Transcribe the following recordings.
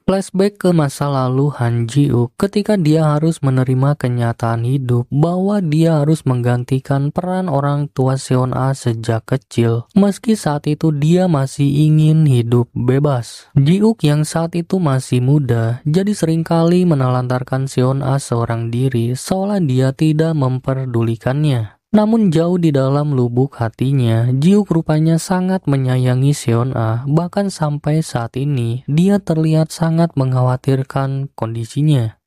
Flashback ke masa lalu Han Ji-wook ketika dia harus menerima kenyataan hidup bahwa dia harus menggantikan peran orang tua Seon-ah sejak kecil. Meski saat itu dia masih ingin hidup bebas. Ji-wook yang saat itu masih muda, jadi seringkali menelantarkan Seon-ah seorang diri seolah dia tidak memperdulikannya. Namun jauh di dalam lubuk hatinya, Ji-wook rupanya sangat menyayangi Seon-ah, bahkan sampai saat ini dia terlihat sangat mengkhawatirkan kondisinya.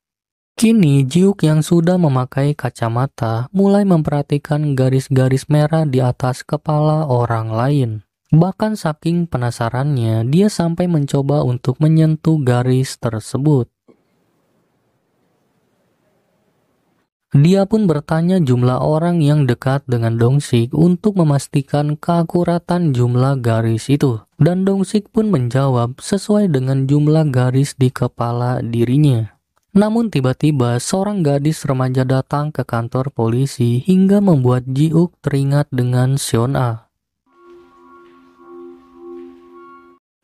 Kini Ji-wook yang sudah memakai kacamata mulai memperhatikan garis-garis merah di atas kepala orang lain. Bahkan saking penasarannya, dia sampai mencoba untuk menyentuh garis tersebut. Dia pun bertanya jumlah orang yang dekat dengan Dong-sik untuk memastikan keakuratan jumlah garis itu. Dan Dong-sik pun menjawab sesuai dengan jumlah garis di kepala dirinya. Namun tiba-tiba seorang gadis remaja datang ke kantor polisi hingga membuat Ji-wook teringat dengan Seon-ah.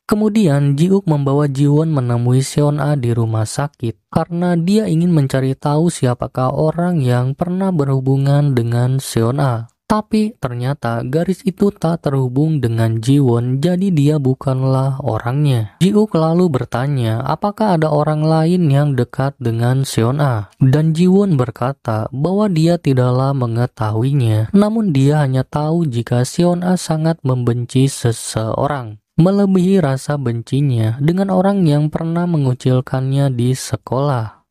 Kemudian Ji-wook membawa Ji-won menemui Seon-ah di rumah sakit karena dia ingin mencari tahu siapakah orang yang pernah berhubungan dengan Seon-ah. Tapi ternyata garis itu tak terhubung dengan Ji-won, jadi dia bukanlah orangnya. Ji-wook lalu bertanya apakah ada orang lain yang dekat dengan Seon-ah. Dan Ji-won berkata bahwa dia tidaklah mengetahuinya, namun dia hanya tahu jika Seon-ah sangat membenci seseorang, melebihi rasa bencinya dengan orang yang pernah mengucilkannya di sekolah.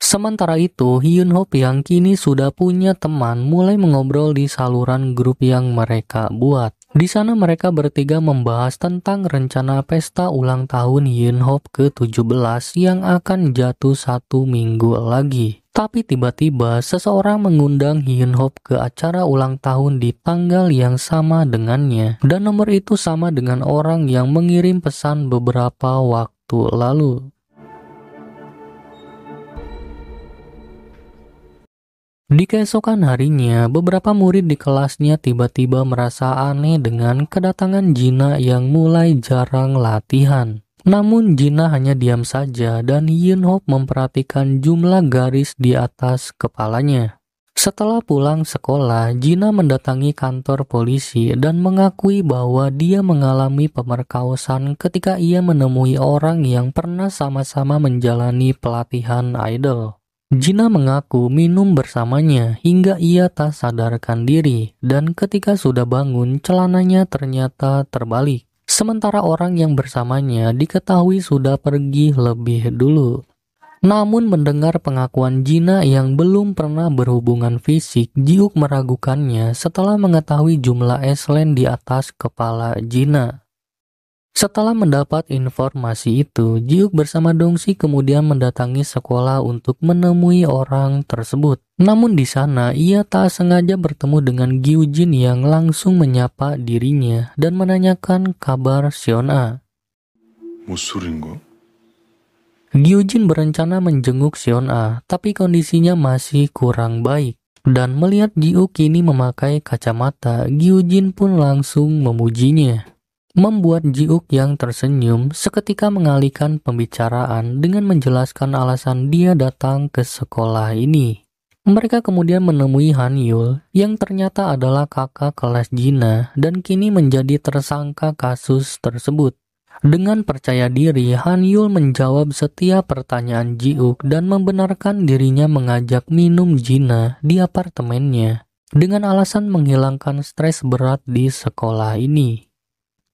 Sementara itu, Hyun-Hop yang kini sudah punya teman mulai mengobrol di saluran grup yang mereka buat. Di sana mereka bertiga membahas tentang rencana pesta ulang tahun Hyun-Hop ke-17 yang akan jatuh 1 minggu lagi. Tapi tiba-tiba seseorang mengundang Hyun-Hop ke acara ulang tahun di tanggal yang sama dengannya. Dan nomor itu sama dengan orang yang mengirim pesan beberapa waktu lalu. Di keesokan harinya, beberapa murid di kelasnya tiba-tiba merasa aneh dengan kedatangan Jina yang mulai jarang latihan. Namun Jina hanya diam saja dan Hyun-Hop memperhatikan jumlah garis di atas kepalanya. Setelah pulang sekolah, Jina mendatangi kantor polisi dan mengakui bahwa dia mengalami pemerkosaan ketika ia menemui orang yang pernah sama-sama menjalani pelatihan idol. Jina mengaku minum bersamanya hingga ia tak sadarkan diri, dan ketika sudah bangun celananya ternyata terbalik. Sementara orang yang bersamanya diketahui sudah pergi lebih dulu. Namun mendengar pengakuan Jina yang belum pernah berhubungan fisik, Ji-wook meragukannya setelah mengetahui jumlah eslen di atas kepala Jina. Setelah mendapat informasi itu, Ji-wook bersama Dong-sik kemudian mendatangi sekolah untuk menemui orang tersebut. Namun di sana ia tak sengaja bertemu dengan Gyu-jin yang langsung menyapa dirinya dan menanyakan kabar Seon-ah. Gyu-jin berencana menjenguk Seon-ah, tapi kondisinya masih kurang baik. Dan melihat Ji-wook kini memakai kacamata, Gyu-jin pun langsung memujinya. Membuat Ji-wook yang tersenyum seketika mengalihkan pembicaraan dengan menjelaskan alasan dia datang ke sekolah ini. Mereka kemudian menemui Han-yul yang ternyata adalah kakak kelas Jina dan kini menjadi tersangka kasus tersebut. Dengan percaya diri, Han-yul menjawab setiap pertanyaan Ji-wook dan membenarkan dirinya mengajak minum Jina di apartemennya dengan alasan menghilangkan stres berat di sekolah ini.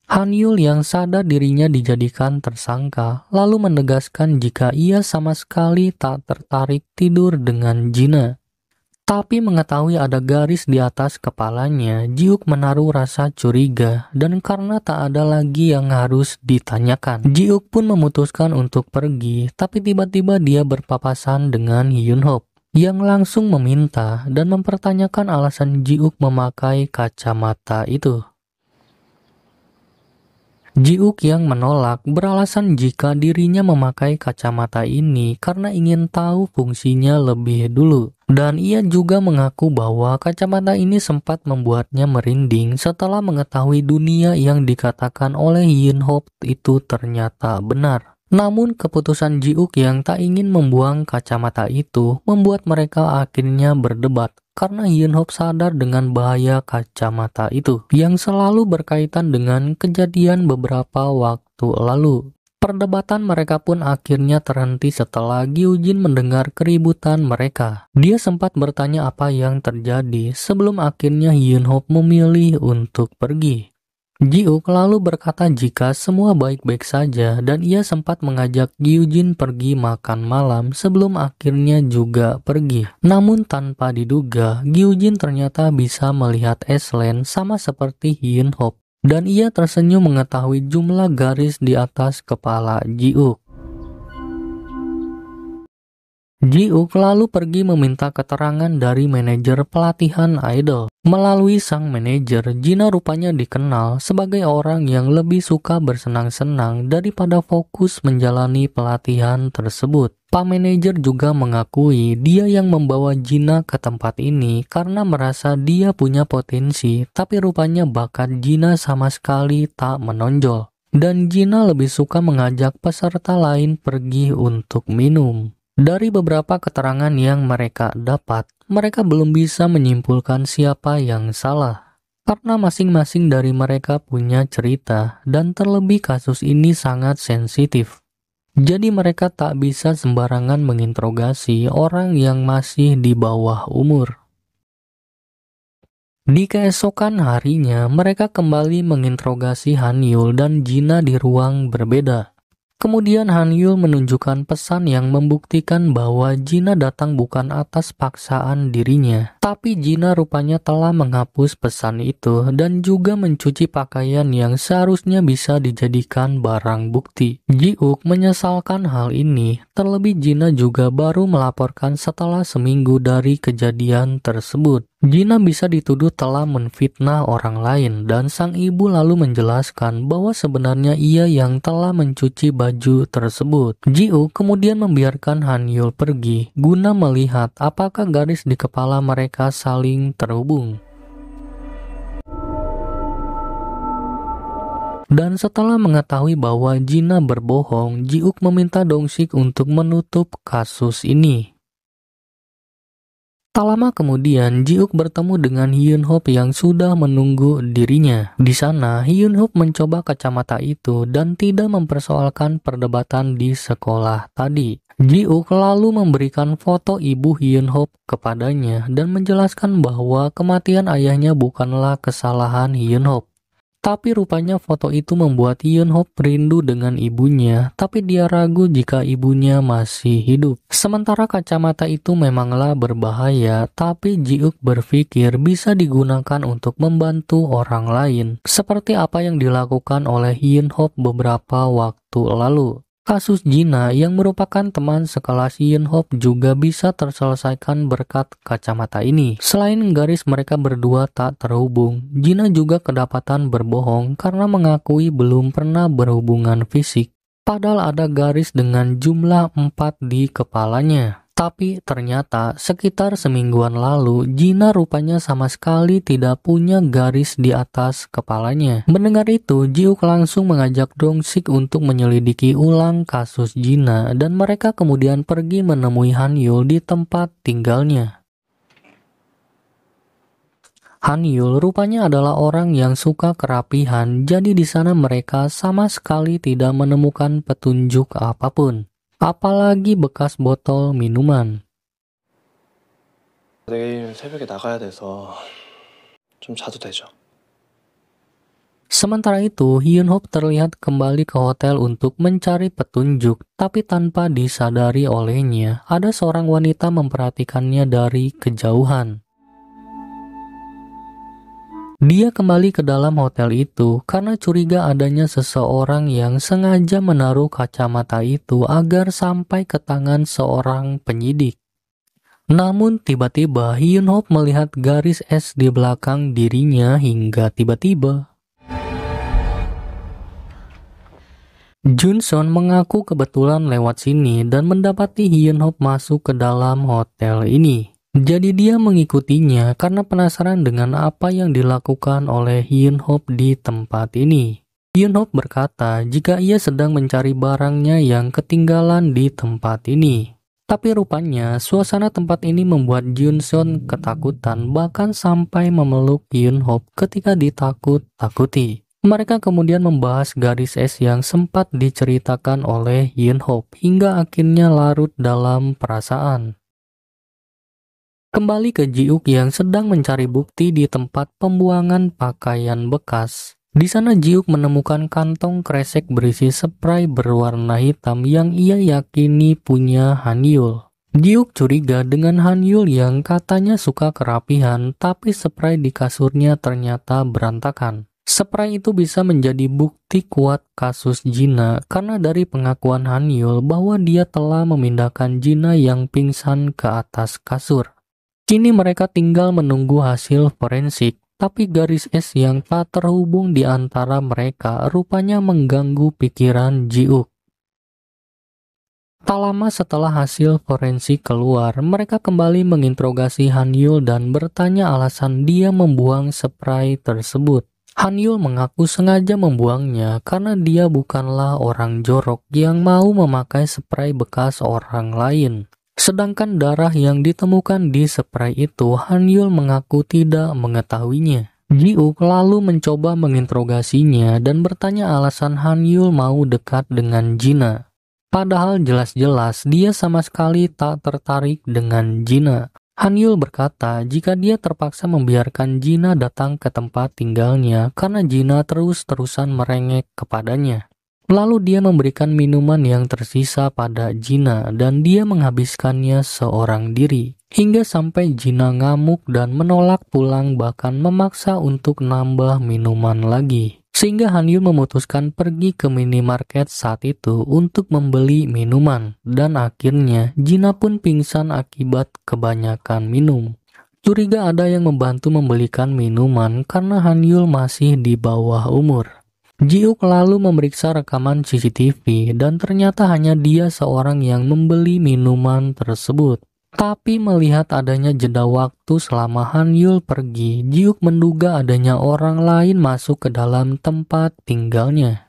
Han-yul yang sadar dirinya dijadikan tersangka lalu menegaskan jika ia sama sekali tak tertarik tidur dengan Jina. Tapi mengetahui ada garis di atas kepalanya, Ji-wook menaruh rasa curiga dan karena tak ada lagi yang harus ditanyakan, Ji-wook pun memutuskan untuk pergi, tapi tiba-tiba dia berpapasan dengan Hyun-Hop yang langsung meminta dan mempertanyakan alasan Ji-wook memakai kacamata itu. Ji-wook yang menolak beralasan jika dirinya memakai kacamata ini karena ingin tahu fungsinya lebih dulu. Dan ia juga mengaku bahwa kacamata ini sempat membuatnya merinding setelah mengetahui dunia yang dikatakan oleh Hyun-Hop itu ternyata benar. Namun keputusan Ji-uk yang tak ingin membuang kacamata itu membuat mereka akhirnya berdebat karena Hyun-hop sadar dengan bahaya kacamata itu yang selalu berkaitan dengan kejadian beberapa waktu lalu. Perdebatan mereka pun akhirnya terhenti setelah Gyujin mendengar keributan mereka. Dia sempat bertanya apa yang terjadi sebelum akhirnya Hyun-hop memilih untuk pergi. Ji-uk lalu berkata jika semua baik-baik saja dan ia sempat mengajak Gyujin pergi makan malam sebelum akhirnya juga pergi. Namun tanpa diduga, Gyujin ternyata bisa melihat Aislinn sama seperti Hyun-hop. Dan ia tersenyum mengetahui jumlah garis di atas kepala Ji-uk. Ji-uk lalu pergi meminta keterangan dari manajer pelatihan idol. Melalui sang manajer, Jina rupanya dikenal sebagai orang yang lebih suka bersenang-senang daripada fokus menjalani pelatihan tersebut. Pak manajer juga mengakui dia yang membawa Jina ke tempat ini karena merasa dia punya potensi, tapi rupanya bakat Jina sama sekali tak menonjol. Dan Jina lebih suka mengajak peserta lain pergi untuk minum. Dari beberapa keterangan yang mereka dapat, mereka belum bisa menyimpulkan siapa yang salah. Karena masing-masing dari mereka punya cerita dan terlebih kasus ini sangat sensitif. Jadi mereka tak bisa sembarangan menginterogasi orang yang masih di bawah umur. Di keesokan harinya, mereka kembali menginterogasi Hanyul dan Jina di ruang berbeda. Kemudian Hanyul menunjukkan pesan yang membuktikan bahwa Jina datang bukan atas paksaan dirinya. Tapi Jina rupanya telah menghapus pesan itu dan juga mencuci pakaian yang seharusnya bisa dijadikan barang bukti. Ji-uk menyesalkan hal ini, terlebih Jina juga baru melaporkan setelah seminggu dari kejadian tersebut. Jina bisa dituduh telah menfitnah orang lain dan sang ibu lalu menjelaskan bahwa sebenarnya ia yang telah mencuci baju tersebut. Ji-uk kemudian membiarkan Hanyul pergi guna melihat apakah garis di kepala mereka saling terhubung. Dan setelah mengetahui bahwa Jina berbohong, Ji-uk meminta Dong-sik untuk menutup kasus ini. Tak lama kemudian, Ji-uk bertemu dengan Hyun-hop yang sudah menunggu dirinya. Di sana, Hyun-hop mencoba kacamata itu dan tidak mempersoalkan perdebatan di sekolah tadi. Ji-uk lalu memberikan foto ibu Hyun-hop kepadanya dan menjelaskan bahwa kematian ayahnya bukanlah kesalahan Hyun-hop. Tapi rupanya foto itu membuat Hyun-hop rindu dengan ibunya, tapi dia ragu jika ibunya masih hidup. Sementara kacamata itu memanglah berbahaya, tapi Ji-uk berpikir bisa digunakan untuk membantu orang lain, seperti apa yang dilakukan oleh Hyun-hop beberapa waktu lalu. Kasus Jina yang merupakan teman sekelas Hyun-hop juga bisa terselesaikan berkat kacamata ini. Selain garis mereka berdua tak terhubung, Jina juga kedapatan berbohong karena mengakui belum pernah berhubungan fisik. Padahal ada garis dengan jumlah 4 di kepalanya. Tapi ternyata sekitar semingguan lalu, Jina rupanya sama sekali tidak punya garis di atas kepalanya. Mendengar itu, Ji-uk langsung mengajak Dong-sik untuk menyelidiki ulang kasus Jina dan mereka kemudian pergi menemui Hanyul di tempat tinggalnya. Hanyul rupanya adalah orang yang suka kerapihan, jadi di sana mereka sama sekali tidak menemukan petunjuk apapun. Apalagi bekas botol minuman. 내일 새벽에 나가야 돼서 좀 자도 되죠? Sementara itu, Hyun-hop terlihat kembali ke hotel untuk mencari petunjuk, tapi tanpa disadari olehnya, ada seorang wanita memperhatikannya dari kejauhan. Dia kembali ke dalam hotel itu karena curiga adanya seseorang yang sengaja menaruh kacamata itu agar sampai ke tangan seorang penyidik. Namun tiba-tiba Hyun-hop melihat garis es di belakang dirinya hingga tiba-tiba Junson mengaku kebetulan lewat sini dan mendapati Hyun-hop masuk ke dalam hotel ini. Jadi dia mengikutinya karena penasaran dengan apa yang dilakukan oleh Hyun-hop di tempat ini. Yunhop berkata jika ia sedang mencari barangnya yang ketinggalan di tempat ini. Tapi rupanya suasana tempat ini membuat Junseon ketakutan, bahkan sampai memeluk Yunhop ketika ditakut-takuti. Mereka kemudian membahas garis es yang sempat diceritakan oleh Yunhop hingga akhirnya larut dalam perasaan. Kembali ke Jiuk yang sedang mencari bukti di tempat pembuangan pakaian bekas. Di sana Jiuk menemukan kantong kresek berisi spray berwarna hitam yang ia yakini punya Hanyul. Jiuk curiga dengan Hanyul yang katanya suka kerapihan, tapi spray di kasurnya ternyata berantakan. Spray itu bisa menjadi bukti kuat kasus Jina karena dari pengakuan Hanyul bahwa dia telah memindahkan Jina yang pingsan ke atas kasur. Kini mereka tinggal menunggu hasil forensik, tapi garis es yang tak terhubung di antara mereka rupanya mengganggu pikiran Jiuk. Tak lama setelah hasil forensik keluar, mereka kembali menginterogasi Hanyul dan bertanya alasan dia membuang spray tersebut. Hanyul mengaku sengaja membuangnya karena dia bukanlah orang jorok yang mau memakai spray bekas orang lain. Sedangkan darah yang ditemukan di spray itu, Hanyul mengaku tidak mengetahuinya. Jiuk lalu mencoba menginterogasinya dan bertanya alasan Hanyul mau dekat dengan Jina. Padahal jelas-jelas dia sama sekali tak tertarik dengan Jina. Hanyul berkata jika dia terpaksa membiarkan Jina datang ke tempat tinggalnya karena Jina terus-terusan merengek kepadanya. Lalu dia memberikan minuman yang tersisa pada Jina dan dia menghabiskannya seorang diri. Hingga sampai Jina ngamuk dan menolak pulang, bahkan memaksa untuk nambah minuman lagi. Sehingga Hanyul memutuskan pergi ke minimarket saat itu untuk membeli minuman. Dan akhirnya Jina pun pingsan akibat kebanyakan minum. Curiga ada yang membantu membelikan minuman karena Hanyul masih di bawah umur. Jiuk lalu memeriksa rekaman CCTV dan ternyata hanya dia seorang yang membeli minuman tersebut. Tapi melihat adanya jeda waktu selama Hanyul pergi, Jiuk menduga adanya orang lain masuk ke dalam tempat tinggalnya.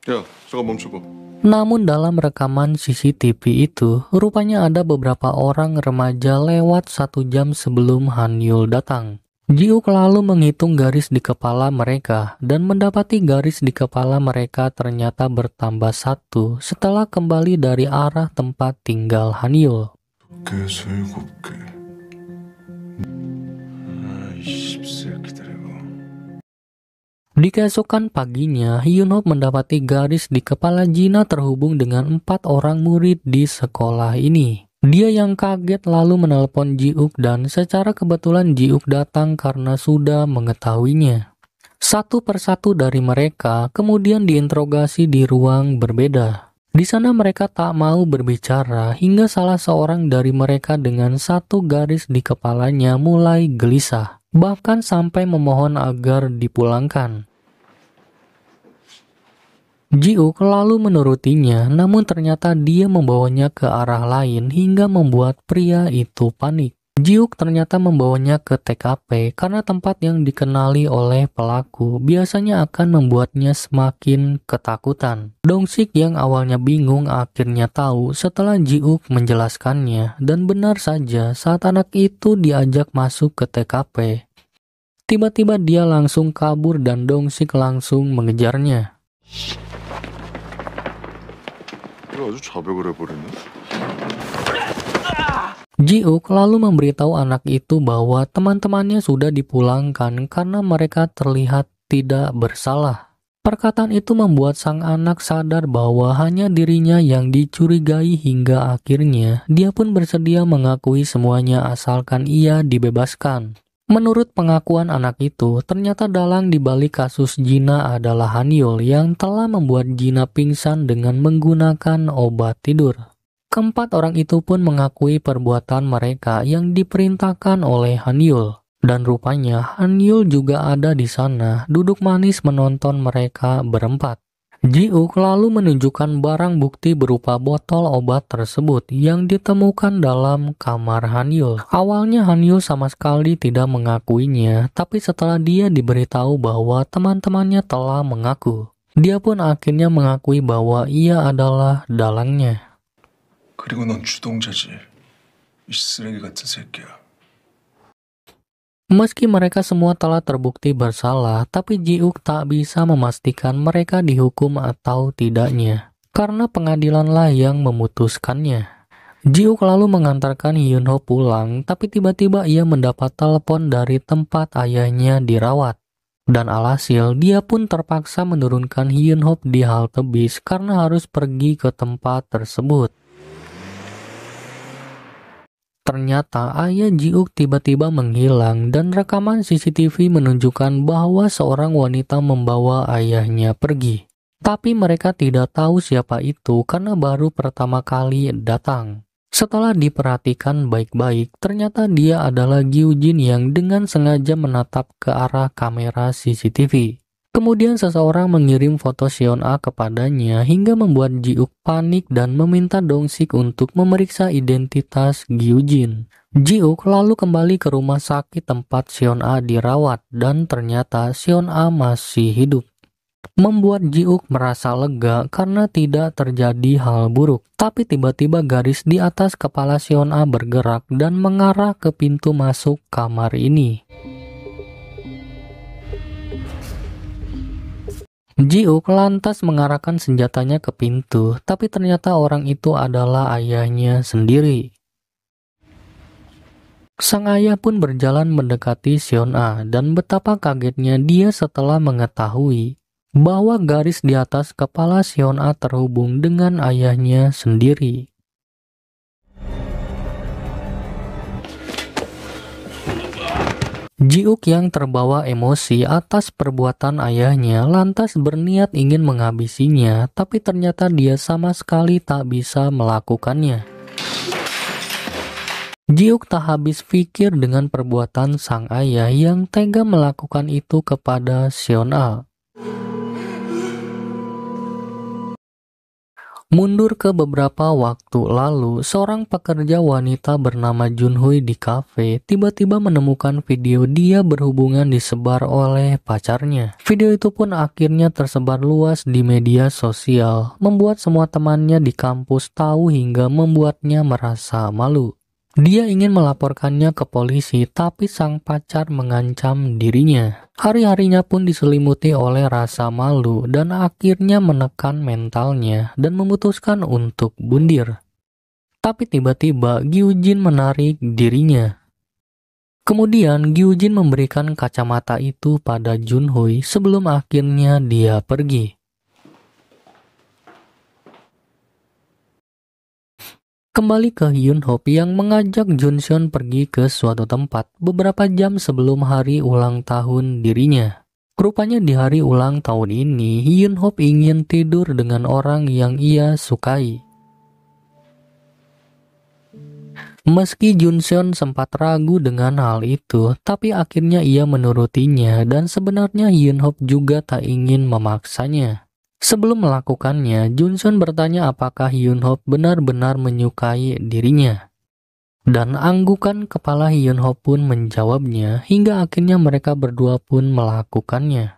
야, 잠깐 멈춰봐. Namun dalam rekaman CCTV itu, rupanya ada beberapa orang remaja lewat 1 jam sebelum Hanyul datang. Jiuk lalu menghitung garis di kepala mereka dan mendapati garis di kepala mereka ternyata bertambah 1 setelah kembali dari arah tempat tinggal Hanyul. 개에서 7개. 아이씨, 기다려봐. Di keesokan paginya, Hyunhop mendapati garis di kepala Jina terhubung dengan 4 orang murid di sekolah ini. Dia yang kaget lalu menelepon Jiuk dan secara kebetulan Jiuk datang karena sudah mengetahuinya. Satu persatu dari mereka kemudian diinterogasi di ruang berbeda. Di sana mereka tak mau berbicara hingga salah seorang dari mereka dengan 1 garis di kepalanya mulai gelisah, bahkan sampai memohon agar dipulangkan. Jiuk lalu menurutinya, namun ternyata dia membawanya ke arah lain hingga membuat pria itu panik. Jiuk ternyata membawanya ke TKP karena tempat yang dikenali oleh pelaku biasanya akan membuatnya semakin ketakutan. Dongsik yang awalnya bingung akhirnya tahu setelah Jiuk menjelaskannya, dan benar saja saat anak itu diajak masuk ke TKP, tiba-tiba dia langsung kabur dan Dongsik langsung mengejarnya. 아주 자백을 해버리네. Jiuk lalu memberitahu anak itu bahwa teman-temannya sudah dipulangkan karena mereka terlihat tidak bersalah. Perkataan itu membuat sang anak sadar bahwa hanya dirinya yang dicurigai hingga akhirnya dia pun bersedia mengakui semuanya asalkan ia dibebaskan. Menurut pengakuan anak itu, ternyata dalang di balik kasus Jina adalah Hanyul yang telah membuat Jina pingsan dengan menggunakan obat tidur. Keempat orang itu pun mengakui perbuatan mereka yang diperintahkan oleh Hanyul. Dan rupanya Hanyul juga ada di sana, duduk manis menonton mereka berempat. Ji-uk lalu menunjukkan barang bukti berupa botol obat tersebut yang ditemukan dalam kamar Han-yul. Awalnya Han-yul sama sekali tidak mengakuinya, tapi setelah dia diberitahu bahwa teman-temannya telah mengaku, dia pun akhirnya mengakui bahwa ia adalah dalangnya. 그리고 넌 주동자지. 이 쓰레기 같은 새끼야. Meski mereka semua telah terbukti bersalah, tapi Ji-uk tak bisa memastikan mereka dihukum atau tidaknya, karena pengadilanlah yang memutuskannya. Ji-uk lalu mengantarkan Hyun-ho pulang, tapi tiba-tiba ia mendapat telepon dari tempat ayahnya dirawat. Dan alhasil, dia pun terpaksa menurunkan Hyun-ho di halte bis karena harus pergi ke tempat tersebut. Ternyata ayah Ji-uk tiba-tiba menghilang dan rekaman CCTV menunjukkan bahwa seorang wanita membawa ayahnya pergi. Tapi mereka tidak tahu siapa itu karena baru pertama kali datang. Setelah diperhatikan baik-baik, ternyata dia adalah Gyujin yang dengan sengaja menatap ke arah kamera CCTV. Kemudian seseorang mengirim foto Seon-a kepadanya hingga membuat Ji-uk panik dan meminta Dong-sik untuk memeriksa identitas Gyujin. Ji-uk lalu kembali ke rumah sakit tempat Seon-a dirawat dan ternyata Seon-a masih hidup. Membuat Ji-uk merasa lega karena tidak terjadi hal buruk. Tapi tiba-tiba garis di atas kepala Seon-a bergerak dan mengarah ke pintu masuk kamar ini. Ji-uk lantas mengarahkan senjatanya ke pintu, tapi ternyata orang itu adalah ayahnya sendiri. Sang ayah pun berjalan mendekati Seon-a dan betapa kagetnya dia setelah mengetahui bahwa garis di atas kepala Seon-a terhubung dengan ayahnya sendiri. Ji-uk yang terbawa emosi atas perbuatan ayahnya lantas berniat ingin menghabisinya, tapi ternyata dia sama sekali tak bisa melakukannya. Ji-uk tak habis pikir dengan perbuatan sang ayah yang tega melakukan itu kepada Seon-a. Mundur ke beberapa waktu lalu, seorang pekerja wanita bernama Junhui di kafe tiba-tiba menemukan video dia berhubungan disebar oleh pacarnya. Video itu pun akhirnya tersebar luas di media sosial, membuat semua temannya di kampus tahu hingga membuatnya merasa malu. Dia ingin melaporkannya ke polisi, tapi sang pacar mengancam dirinya. Hari-harinya pun diselimuti oleh rasa malu dan akhirnya menekan mentalnya dan memutuskan untuk bundir. Tapi tiba-tiba Gyujin menarik dirinya. Kemudian Gyujin memberikan kacamata itu pada Junhui sebelum akhirnya dia pergi. Kembali ke Hyun-ho yang mengajak Junseon pergi ke suatu tempat beberapa jam sebelum hari ulang tahun dirinya. Rupanya di hari ulang tahun ini, Hyun-ho ingin tidur dengan orang yang ia sukai. Meski Junseon sempat ragu dengan hal itu, tapi akhirnya ia menurutinya dan sebenarnya Hyun-ho juga tak ingin memaksanya. Sebelum melakukannya, Junseon bertanya apakah Hyun-ho benar-benar menyukai dirinya. Dan anggukan kepala Hyun-ho pun menjawabnya hingga akhirnya mereka berdua pun melakukannya.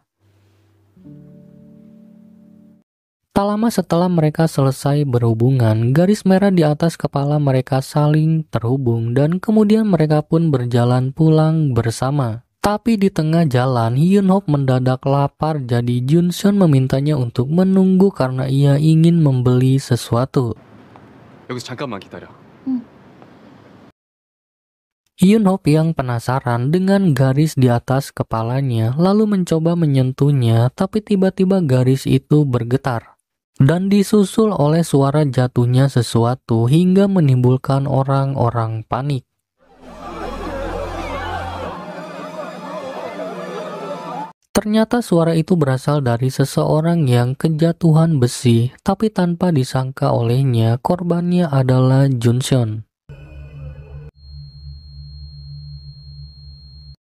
Tak lama setelah mereka selesai berhubungan, garis merah di atas kepala mereka saling terhubung dan kemudian mereka pun berjalan pulang bersama. Tapi di tengah jalan, Hyun-ho mendadak lapar jadi Junseon memintanya untuk menunggu karena ia ingin membeli sesuatu. 여기서 잠깐만 기다려. Hyun-ho yang penasaran dengan garis di atas kepalanya lalu mencoba menyentuhnya, tapi tiba-tiba garis itu bergetar dan disusul oleh suara jatuhnya sesuatu hingga menimbulkan orang-orang panik. Ternyata suara itu berasal dari seseorang yang kejatuhan besi, tapi tanpa disangka olehnya korbannya adalah Junseon.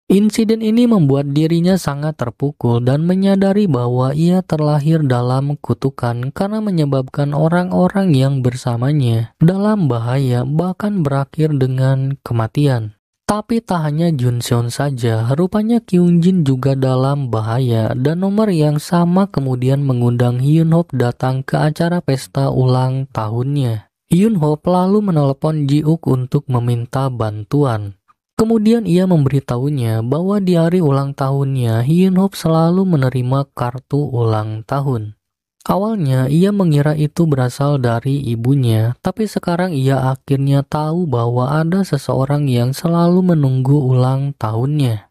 Insiden ini membuat dirinya sangat terpukul dan menyadari bahwa ia terlahir dalam kutukan karena menyebabkan orang-orang yang bersamanya dalam bahaya, bahkan berakhir dengan kematian. Tapi tak hanya Junseon saja, rupanya Kyungjin juga dalam bahaya, dan nomor yang sama kemudian mengundang Hyunhope datang ke acara pesta ulang tahunnya. Hyunhope lalu menelepon Ji-uk untuk meminta bantuan. Kemudian ia memberitahunya bahwa di hari ulang tahunnya, Hyunhope selalu menerima kartu ulang tahun. Awalnya ia mengira itu berasal dari ibunya, tapi sekarang ia akhirnya tahu bahwa ada seseorang yang selalu menunggu ulang tahunnya.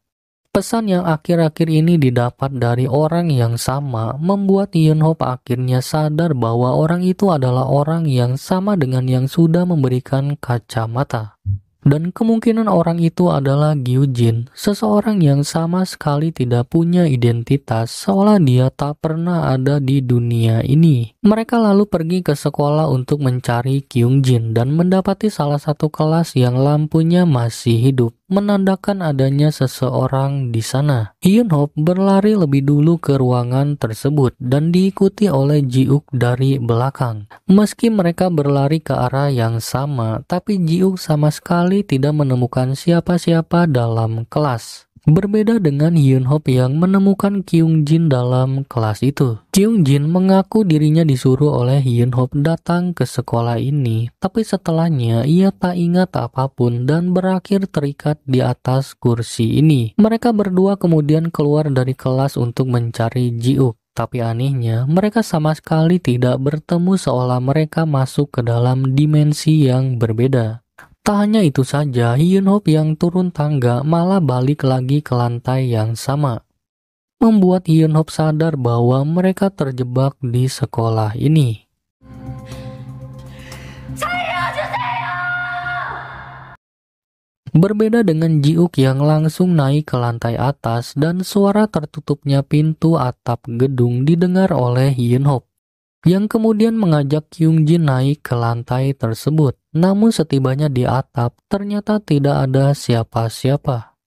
Pesan yang akhir-akhir ini didapat dari orang yang sama membuat Hyunhope akhirnya sadar bahwa orang itu adalah orang yang sama dengan yang sudah memberikan kacamata. Dan kemungkinan orang itu adalah Gyujin, seseorang yang sama sekali tidak punya identitas, seolah dia tak pernah ada di dunia ini. Mereka lalu pergi ke sekolah untuk mencari Kyungjin dan mendapati salah satu kelas yang lampunya masih hidup, menandakan adanya seseorang di sana. Hyunhope berlari lebih dulu ke ruangan tersebut dan diikuti oleh Ji-uk dari belakang. Meski mereka berlari ke arah yang sama, tapi Ji-uk sama sekali tidak menemukan siapa-siapa dalam kelas. Berbeda dengan Hyunhope yang menemukan Kyungjin dalam kelas itu. Kyungjin mengaku dirinya disuruh oleh Hyunhope datang ke sekolah ini, tapi setelahnya ia tak ingat apapun dan berakhir terikat di atas kursi ini. Mereka berdua kemudian keluar dari kelas untuk mencari Ji-uk. Tapi anehnya, mereka sama sekali tidak bertemu seolah mereka masuk ke dalam dimensi yang berbeda. Tak hanya itu saja, Hyunhope yang turun tangga malah balik lagi ke lantai yang sama. Membuat Hyunhope sadar bahwa mereka terjebak di sekolah ini. Berbeda dengan Ji-uk yang langsung naik ke lantai atas dan suara tertutupnya pintu atap gedung didengar oleh Hyunhope, yang kemudian mengajak Kyungjin naik ke lantai tersebut. Namun setibanya di atap, ternyata tidak ada siapa-siapa.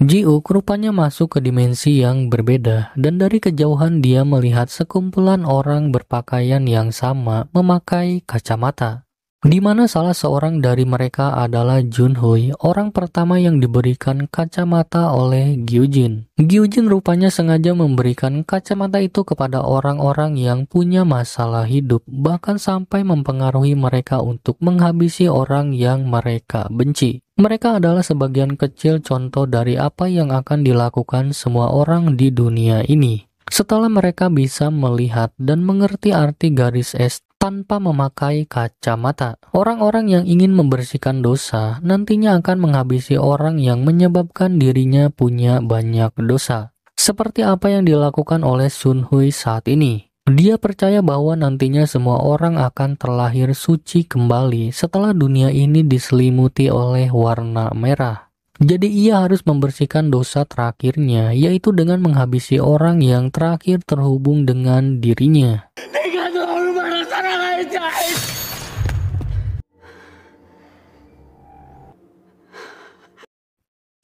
Ji-uk rupanya masuk ke dimensi yang berbeda, dan dari kejauhan dia melihat sekumpulan orang berpakaian yang sama memakai kacamata, di mana salah seorang dari mereka adalah Junhui, orang pertama yang diberikan kacamata oleh Gyujin. Gyujin rupanya sengaja memberikan kacamata itu kepada orang-orang yang punya masalah hidup, bahkan sampai mempengaruhi mereka untuk menghabisi orang yang mereka benci. Mereka adalah sebagian kecil contoh dari apa yang akan dilakukan semua orang di dunia ini. Setelah mereka bisa melihat dan mengerti arti garis es tanpa memakai kacamata, orang-orang yang ingin membersihkan dosa nantinya akan menghabisi orang yang menyebabkan dirinya punya banyak dosa. Seperti apa yang dilakukan oleh Sun Hui saat ini. Dia percaya bahwa nantinya semua orang akan terlahir suci kembali setelah dunia ini diselimuti oleh warna merah. Jadi ia harus membersihkan dosa terakhirnya, yaitu dengan menghabisi orang yang terakhir terhubung dengan dirinya.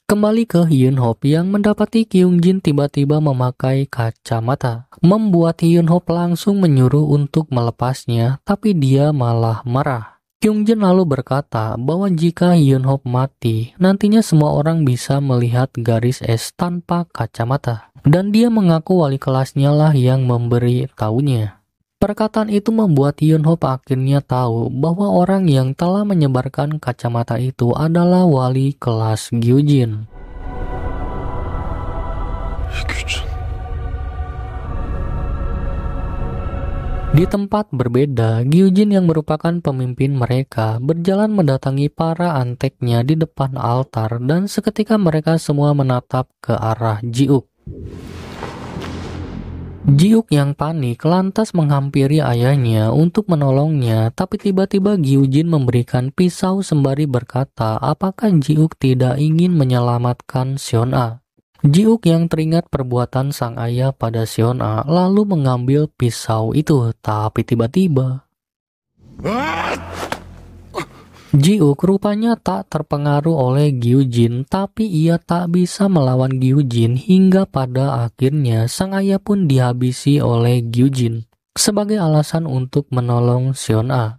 Kembali ke Hyunhope yang mendapati Kyungjin tiba-tiba memakai kacamata, membuat Hyunhope langsung menyuruh untuk melepasnya, tapi dia malah marah. Kyungjin lalu berkata bahwa jika Hyunhope mati, nantinya semua orang bisa melihat garis es tanpa kacamata, dan dia mengaku wali kelasnya lah yang memberi tahunya. Perkataan itu membuat Hyunhope akhirnya tahu bahwa orang yang telah menyebarkan kacamata itu adalah wali kelas Gyujin. Di tempat berbeda, Gyujin yang merupakan pemimpin mereka berjalan mendatangi para anteknya di depan altar dan seketika mereka semua menatap ke arah Ji-uk. Ji-uk yang panik lantas menghampiri ayahnya untuk menolongnya, tapi tiba-tiba Gyujin memberikan pisau sembari berkata apakah Ji-uk tidak ingin menyelamatkan Seon-a. Ji-uk yang teringat perbuatan sang ayah pada Seon-a lalu mengambil pisau itu, tapi tiba-tiba Ji-uk rupanya tak terpengaruh oleh Gyujin, tapi ia tak bisa melawan Gyujin hingga pada akhirnya sang ayah pun dihabisi oleh Gyujin sebagai alasan untuk menolong Seon-a.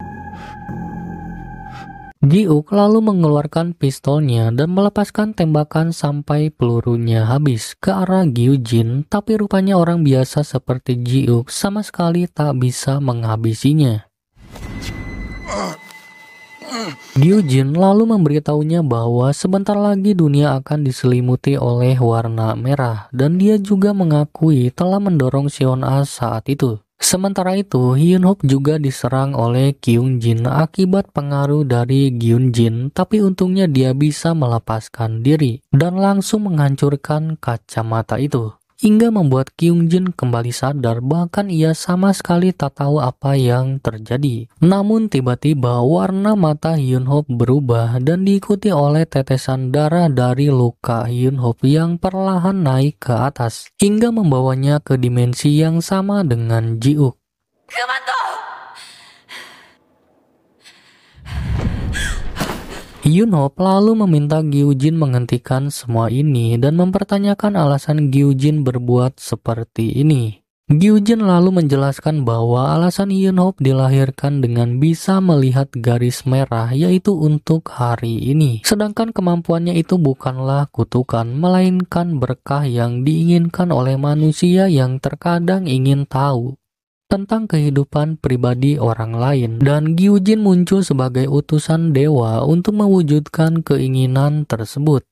Ji-uk lalu mengeluarkan pistolnya dan melepaskan tembakan sampai pelurunya habis ke arah Gyujin, tapi rupanya orang biasa seperti Ji-uk sama sekali tak bisa menghabisinya. Gyujin lalu memberitahunya bahwa sebentar lagi dunia akan diselimuti oleh warna merah dan dia juga mengakui telah mendorong Seon-a saat itu. Sementara itu, Hyun-Hop juga diserang oleh Kyung-jin akibat pengaruh dari Gyun-jin, tapi untungnya dia bisa melepaskan diri dan langsung menghancurkan kacamata itu. Hingga membuat Kyung-jin kembali sadar bahkan ia sama sekali tak tahu apa yang terjadi. Namun tiba-tiba warna mata Hyun-Hop berubah dan diikuti oleh tetesan darah dari luka Hyun-Hop yang perlahan naik ke atas hingga membawanya ke dimensi yang sama dengan Ji-uk. Hyun-Hop lalu meminta Gyujin menghentikan semua ini dan mempertanyakan alasan Gyujin berbuat seperti ini. Gyujin lalu menjelaskan bahwa alasan Hyun-Hop dilahirkan dengan bisa melihat garis merah yaitu untuk hari ini. Sedangkan kemampuannya itu bukanlah kutukan, melainkan berkah yang diinginkan oleh manusia yang terkadang ingin tahu tentang kehidupan pribadi orang lain, dan Gyujin muncul sebagai utusan dewa untuk mewujudkan keinginan tersebut.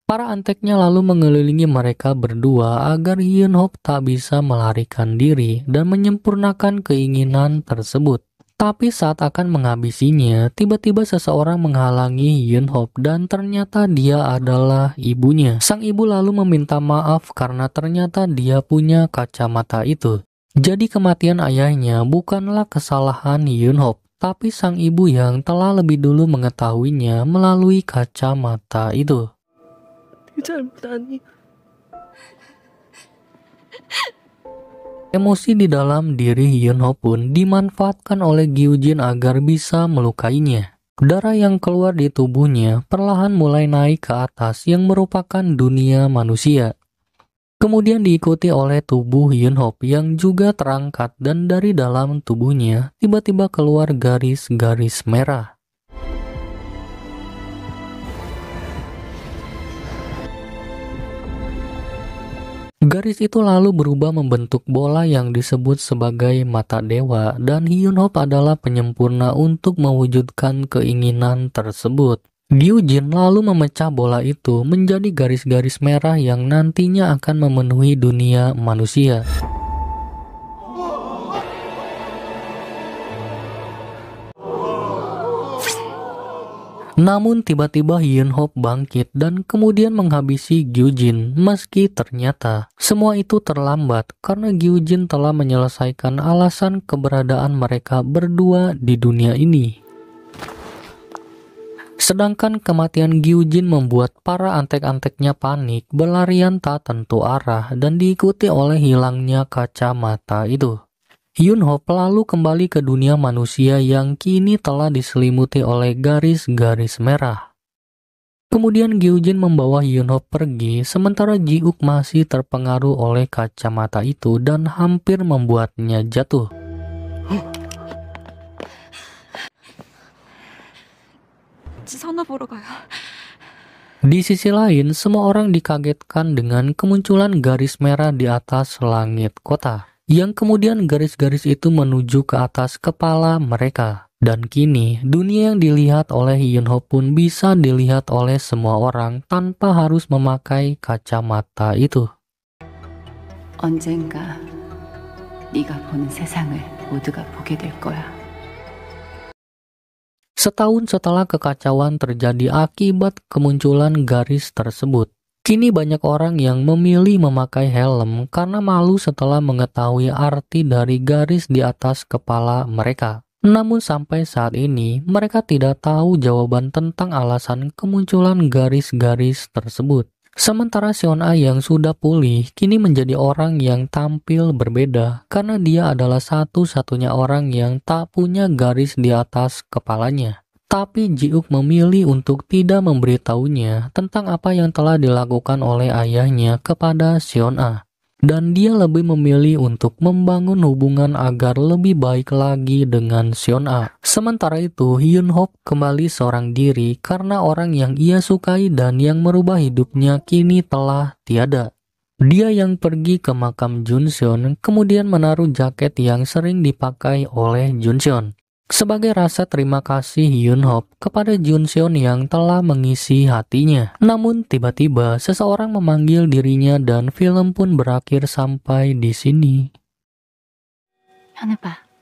Para anteknya lalu mengelilingi mereka berdua agar Hyun-Hop tak bisa melarikan diri dan menyempurnakan keinginan tersebut. Tapi saat akan menghabisinya, tiba-tiba seseorang menghalangi Hyun-Hop dan ternyata dia adalah ibunya. Sang ibu lalu meminta maaf karena ternyata dia punya kacamata itu. Jadi kematian ayahnya bukanlah kesalahan Hyun-Hop, tapi sang ibu yang telah lebih dulu mengetahuinya melalui kacamata itu. Emosi di dalam diri Hyun-Hop pun dimanfaatkan oleh Gyujin agar bisa melukainya. Darah yang keluar di tubuhnya perlahan mulai naik ke atas yang merupakan dunia manusia. Kemudian diikuti oleh tubuh Hyun-Hop yang juga terangkat dan dari dalam tubuhnya tiba-tiba keluar garis-garis merah. Garis itu lalu berubah membentuk bola yang disebut sebagai mata dewa dan Hyun-Hop adalah penyempurna untuk mewujudkan keinginan tersebut. Gyujin lalu memecah bola itu menjadi garis-garis merah yang nantinya akan memenuhi dunia manusia. Namun tiba-tiba Hyun-Hop bangkit dan kemudian menghabisi Gyujin meski ternyata semua itu terlambat karena Gyujin telah menyelesaikan alasan keberadaan mereka berdua di dunia ini. Sedangkan kematian Gyujin membuat para antek-anteknya panik, berlarian tak tentu arah dan diikuti oleh hilangnya kacamata itu. Hyun-Hop lalu kembali ke dunia manusia yang kini telah diselimuti oleh garis-garis merah. Kemudian Gyujin membawa Hyun-Hop pergi, sementara Ji-uk masih terpengaruh oleh kacamata itu dan hampir membuatnya jatuh. Di sisi lain, semua orang dikagetkan dengan kemunculan garis merah di atas langit kota, yang kemudian garis-garis itu menuju ke atas kepala mereka. Dan kini, dunia yang dilihat oleh Hyun-Hop pun bisa dilihat oleh semua orang tanpa harus memakai kacamata itu. 언젠가 네가 보는 세상을 모두가 보게 될 거야. Setahun setelah kekacauan terjadi akibat kemunculan garis tersebut, kini banyak orang yang memilih memakai helm karena malu setelah mengetahui arti dari garis di atas kepala mereka. Namun sampai saat ini, mereka tidak tahu jawaban tentang alasan kemunculan garis-garis tersebut. Sementara Seon-ah yang sudah pulih kini menjadi orang yang tampil berbeda karena dia adalah satu-satunya orang yang tak punya garis di atas kepalanya. Tapi Ji-uk memilih untuk tidak memberitahunya tentang apa yang telah dilakukan oleh ayahnya kepada Seon-ah. Dan dia lebih memilih untuk membangun hubungan agar lebih baik lagi dengan Seon-ah. Sementara itu, Hyun-hop kembali seorang diri karena orang yang ia sukai dan yang merubah hidupnya kini telah tiada. Dia yang pergi ke makam Junseon kemudian menaruh jaket yang sering dipakai oleh Junseon sebagai rasa terima kasih Hyun-hop kepada Junseon yang telah mengisi hatinya. Namun tiba-tiba seseorang memanggil dirinya dan film pun berakhir sampai di sini. 현우봐,